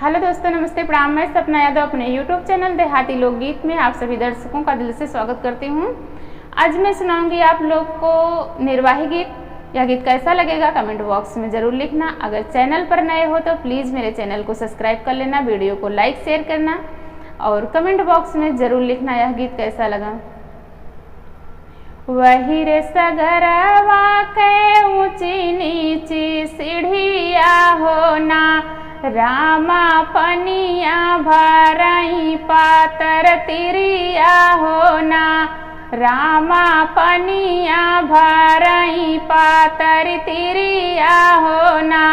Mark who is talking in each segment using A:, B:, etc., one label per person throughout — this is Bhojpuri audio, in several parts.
A: हेलो दोस्तों, नमस्ते, प्रणाम। मैं सपना यादव अपने यूट्यूब चैनल देहाती लोकगीत में आप सभी दर्शकों का दिल से स्वागत करती हूँ। आज मैं सुनाऊंगी आप लोग को निर्वाही गीत। यह गीत कैसा लगेगा कमेंट बॉक्स में ज़रूर लिखना। अगर चैनल पर नए हो तो प्लीज़ मेरे चैनल को सब्सक्राइब कर लेना, वीडियो को लाइक शेयर करना और कमेंट बॉक्स में ज़रूर लिखना यह गीत कैसा लगा। वही रे सगरवा के ऊंची नीची सीढ़िया हो ना, रामा पनिया भरई पातर तिरिया हो ना, रामा पनिया भरई पातर तिरिया हो ना।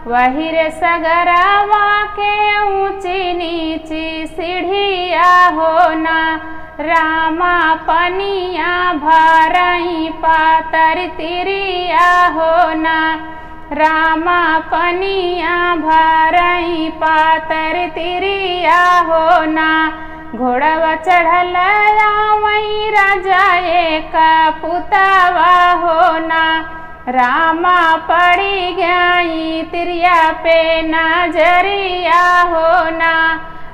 A: वही रे सगरवा के ऊंची नीची सीढ़िया हो ना, रामा पनिया भरई पातर तिरिया हो ना, रामा पनिया भरई पातर तिरिया हो ना। घोड़वा चढ़ल वही राजा एक पुतवा हो ना, रामा पड़ी गई तिरिया पे नजरिया हो ना,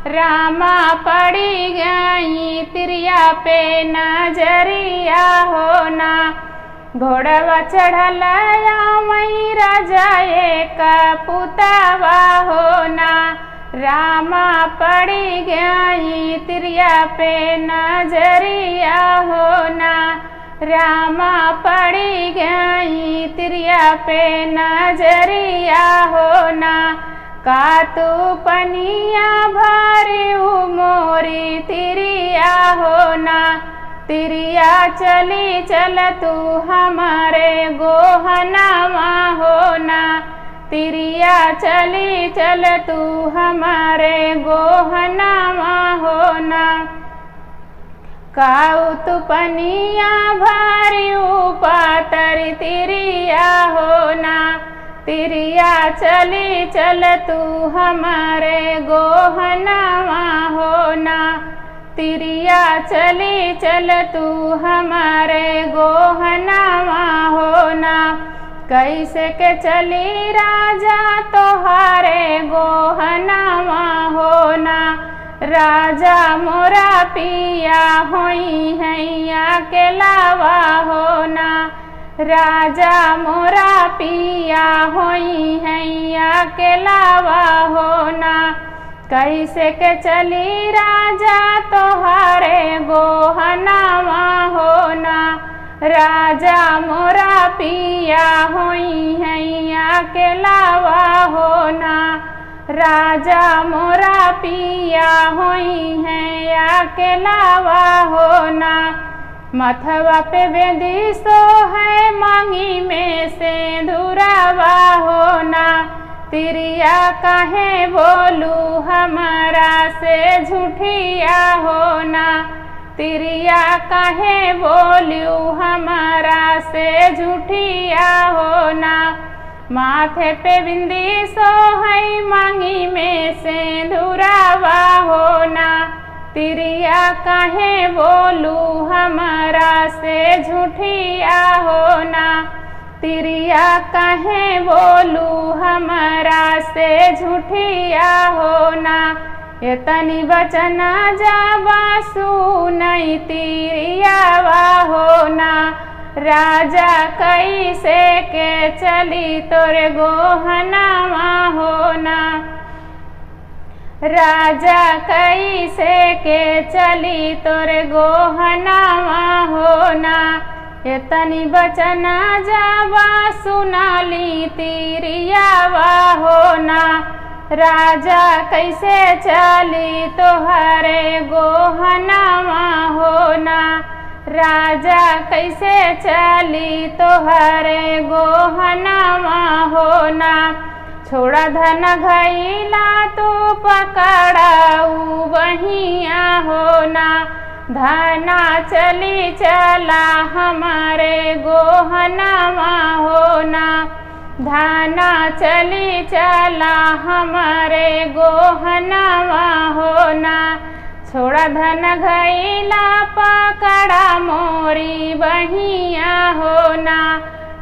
A: रामा पड़ी गई तिरिया पे नजरिया हो ना। घोड़वा चढ़ल वही राजा एक पुतवा हो ना, रामा पड़ी गई तिरिया पे नजरिया हो ना, रामा पड़ी गई तिरिया पे नजरिया हो ना। का तू पनिया भरी मोरी तिरिया हो ना, तिरिया चली चल तू हमारे गोहनामा हो ना, तिरिया चली चल तू हमारे गोहनामा हो ना। काऊ तू पनिया भरी पातर तिरिया हो ना, तिरिया चली चल तू हमारे गोहनामा हो ना, तिरिया चली चल तू हमारे गोहनामा हो ना। कैसे के चली राजा तोहारे गोहनामा हो ना, राजा मोरा पिया होई हैया के लावा हो ना, राजा मोरा पिया होई हैया के लावा हो ना। कैसे के चली राजा तोहारे गोहनामा हो ना, राजा मोरा पिया होई हैया के लावा हो ना, राजा मोरा पिया होई हैया के लावा हो ना। मथवा पे बेंदी सो है मांगी में से धुरावा हो ना, तिरिया काहे बोलू हमारा से झूठिया हो ना, तिरिया काहे बोलू हमारा से झूठिया हो ना। माथे पे बिंदी सो है मांगी में से धुरावा हो ना, तिरिया काहे बोलू हमारा से झूठिया हो ना, तिरिया काहे बोलू हमारा से झूठिया हो ना। एतनी बचन जाबा सुनई तिरियावा हो ना, राजा कैसे के चली तोरे गोहनामा हो ना, राजा कैसे के चली तोरे गोहनामा हो ना। एतनी बचन जाबा सुनाली तिरियावा हो ना, राजा कैसे चली तोहरे गोहनामा हो ना, राजा कैसे चली तोहरे गोहनामा हो ना। छोड़ा धन घैला तो पकड़ाऊ बहिया हो ना, धना चली चला हमारे गोहनामा हो ना, धाना चली चला हमारे गोहनामा हो ना। छोड़ा धन घैला पकड़ा मोरी बहिया हो ना,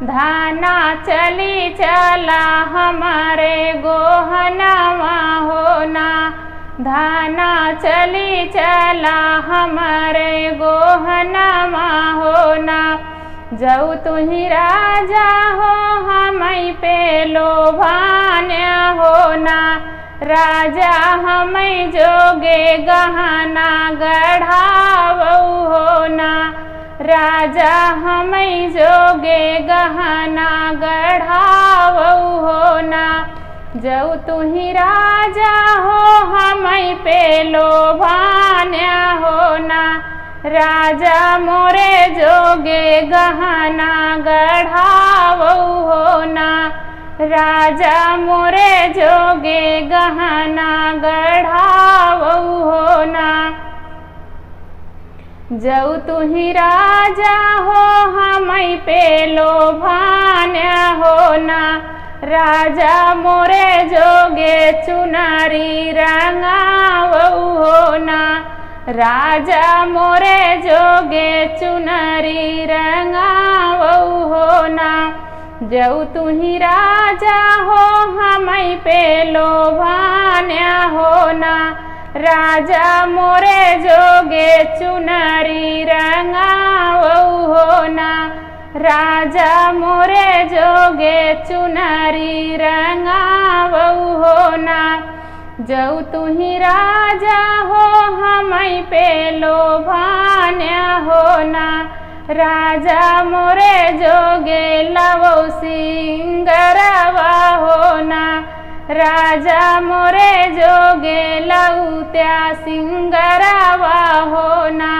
A: धाना चली चला हमारे गोहनावा हो धाना चली चला हमरे गोहनमा होना। जऊ तुही राजा हो हमई पे लोभान्या होना। राजा हमई जोगे गहना गढ़ावऊ होना। राजा हमई जोगे गहना गढ़ावऊ होना। जऊ तुही राजा हो हमई पे लोभान्या होना। राजा मोरे जोगे गहना गढ़ावऊ होना। राजा मोरे जोगे गहना गढ़ावऊ होना। जऊ तुही राजा हो हमई पे लोभान्या होना। राजा मोरे जोगे चुनरी रंगावऊ होना। राजा मोरे जोगे चुनरी रंगावऊ होना। जऊ तुही राजा हो हमई पे लोभान्या होना। राजा मोरे जोगे चुनरी रंगावऊ होना। राजा मोरे जोगे चुनरी रंगावऊ होना। जऊ तुही राजा हो हमई पे लोभान्या होना। राजा मोरे जोगे लवऊ सिंगरवा होना। राजा मोरे जोगे लऊत्या सिंगरवा होना।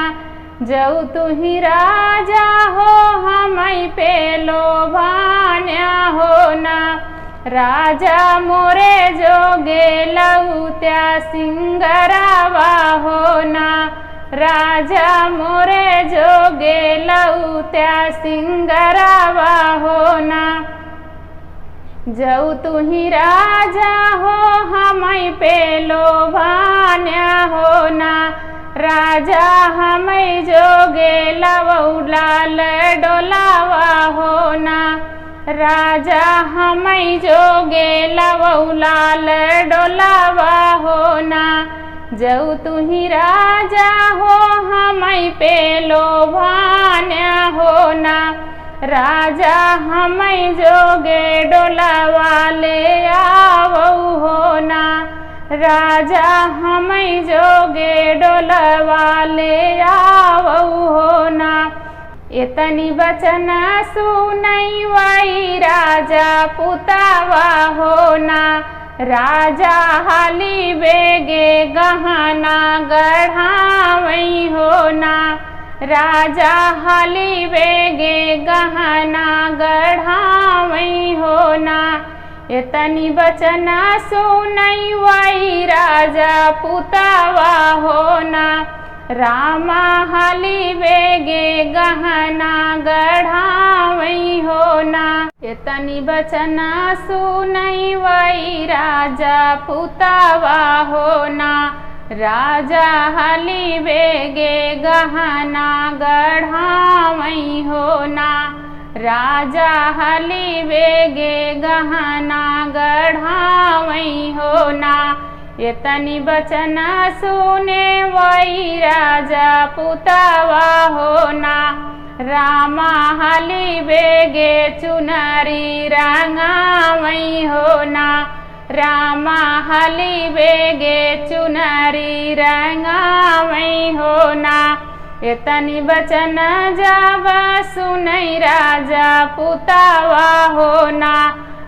A: जऊ तुही राजा हो हमई पे लोभान्या होना। राजा मोरे जोगे लऊत्या सिंगरवा होना। राजा मोरे जोगे लऊत्या सिंगरवा होना। जऊ तुही राजा हो हमई पे लोभान्या होना। राजा हमई जोगे लवऊ लाल डोलावा होना। राजा हमई जोगे लवऊ लाल डोलावा होना। जऊ तुही राजा हो हमई पे लोभान्या होना। राजा हमई जोगे डोलावा ले आवऊ होना। राजा हमई जोगे डोलावा ले आवऊ होना। एतनी बचन सुनई वही राजा पुतावा होना। राजा हाली बेगे गहना गढ़ावई होना। राजा हाली बेगे गहना गढ़ावई होना। एतनी बचन सुनई वही राजा पुतावा होना। रामा हाली बेगे गहना गढ़ावई होना। एतनी बचन सुनई वही राजा पुतावा होना। राजा हाली बेगे गहना गढ़ावई होना। राजा हाली बेगे गहना गढ़ावई होना। एतनी बचन सुने वही राजा पुतावा होना। रामा हाली बेगे चुनरी रंगावई होना। रामा हाली बेगे चुनरी रंगावई होना। एतनी बचन जब सुनई राजा पुतावा होना।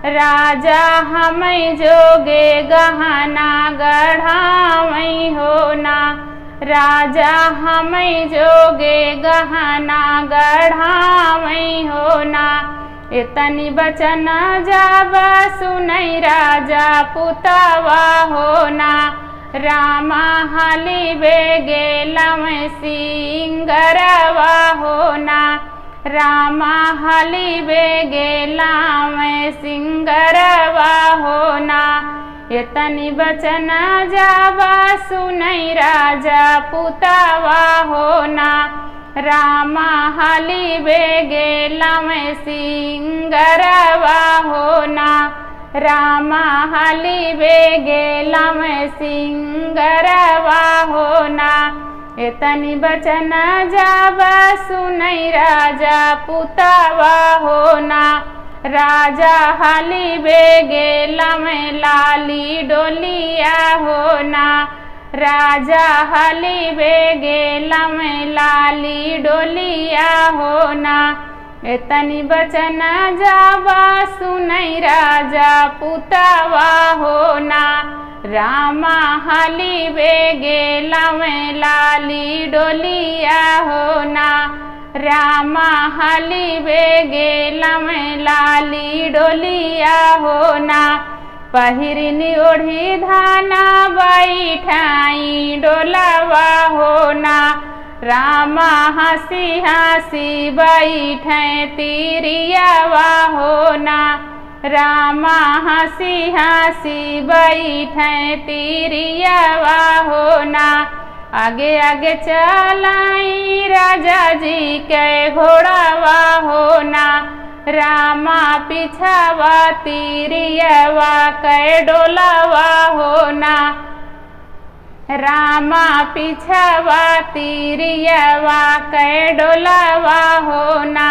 A: राजा हमई जोगे गहना गढ़ावई होना। राजा हमई जोगे गहना गढ़ावई होना। एतनी बचन जब सुनई राजा पुतावा होना। रामा हाली बेगे लवई सिंगरवा होना। रामा हाली बेगे लावई सिंगरवा होना। एतनी बचन जब सुनई राजा पुतावा होना। रामा हाली बेगे लवई सिंगरवा होना। रामा हाली बेगे लमे सिंगरवा होना। एतनी बचन जाब सुनई राजा पुतावा होना। राजा हाली बेगे लमे लाली डोलिया होना। राजा हाली बेगे लमे लाली डोलिया होना। एतनी बचन जाबा सुनई राजा पुतावा होना। रामा हाली बेगे लमे लाली डोलिया होना। रामा हाली बेगे लमे लाली डोलिया होना। पहिरनी ओढ़ी धाना बैठाई डोलावा होना। रामा हंसी हंसी बैठे तिरियावा होना। रामा हंसी हंसी बैठे तिरियावा होना। आगे आगे चलाई राजा जी के घोड़ावा होना। रामा पिछावा तिरियावा के डोलावा होना। रामा पिछावा तिरियावा के डोलावा होना।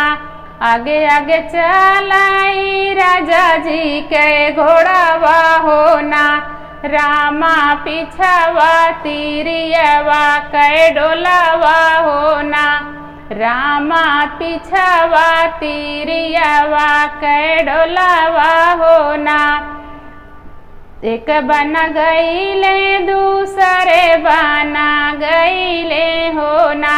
A: आगे आगे चलाई राजा जी के घोड़ावा होना। रामा पिछावा तिरियावा के डोलावा होना। रामा पिछावा तिरियावा के डोलावा होना। एक बना गईले दूसरे बना गईले होना।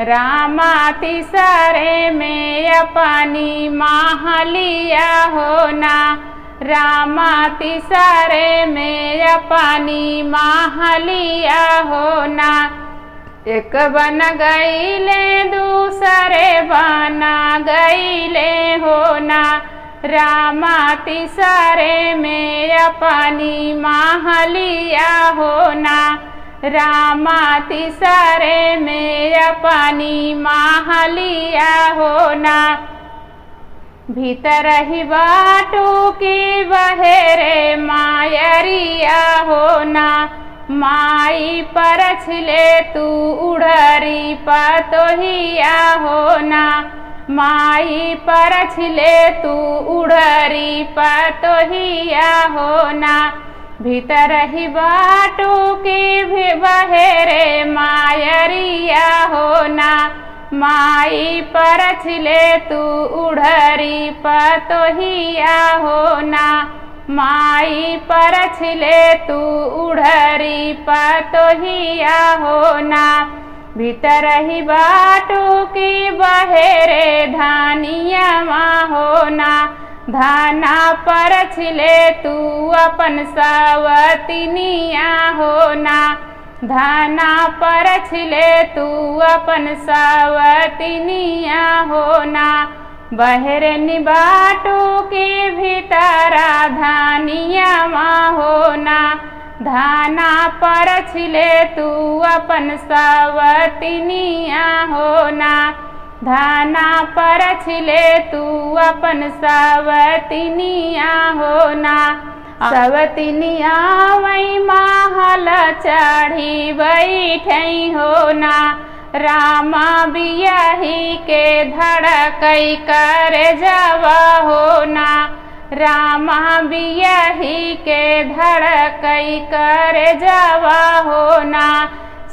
A: रामा तीसरे में अपनी महलिया होना। रामा तीसरे में अपनी महलिया होना। एक बन गईले दूसरे बना गईले होना। रामा तीसरे में अपनी महलिया होना। रामा तीसरे में अपनी महलिया होना। भीतर ही बाटू की बहेरे मायरिया होना। माई परछले तू उड़री पतोहिया होना। माई परछले तू उड़री पतोहिया होना। भीतर ही बाटू की भी बहेरे मायरिया होना। माई परछले तू उड़री पतोहिया होना। माई परछले तू उड़री पतोहिया होना। भीतर ही बाटू की बहेरे धानिया होना। धाना परछले तू अपन सावतिनिया होना। धाना परछले तू अपन सावतिनिया होना। बहरे निबाटू की भीतरा धानिया होना। धाना परछले तू अपन सावतिनिया होना। धाना परछले तू अपन सावतिनिया होना। सावतिनिया वही महल चढ़ी बैठई होना। रामा बियाही के धड़कई कर जावा होना। रामा बियाही के धड़कई कर जावा होना।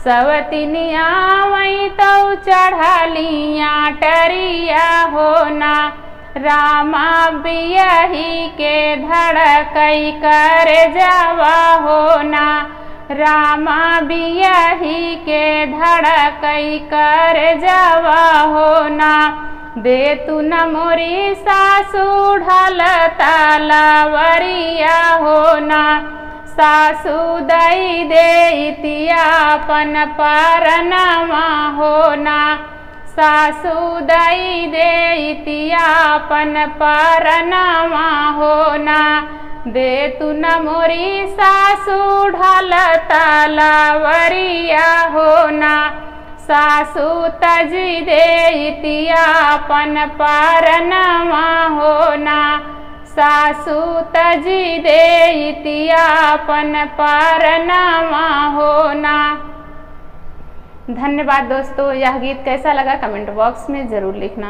A: सवतिनिया वही तो चढ़लिया टरिया होना। रामा बियाही के धड़कई कर जावा होना। रामा बियाही के धड़कई कर जावा होना। दे तू न मोरी सासू ढल तालावरिया होना। सासू दई दे इतियापन परनमा होना। सासू दई दे इतियापन परनमा होना। दे तू न मोरी सासू ढल तालावरिया होना। सासू तजी दे इतियापन परनमा होना। सासु तजी दे अपन परनमा होना। धन्यवाद दोस्तों, यह गीत कैसा लगा कमेंट बॉक्स में ज़रूर लिखना।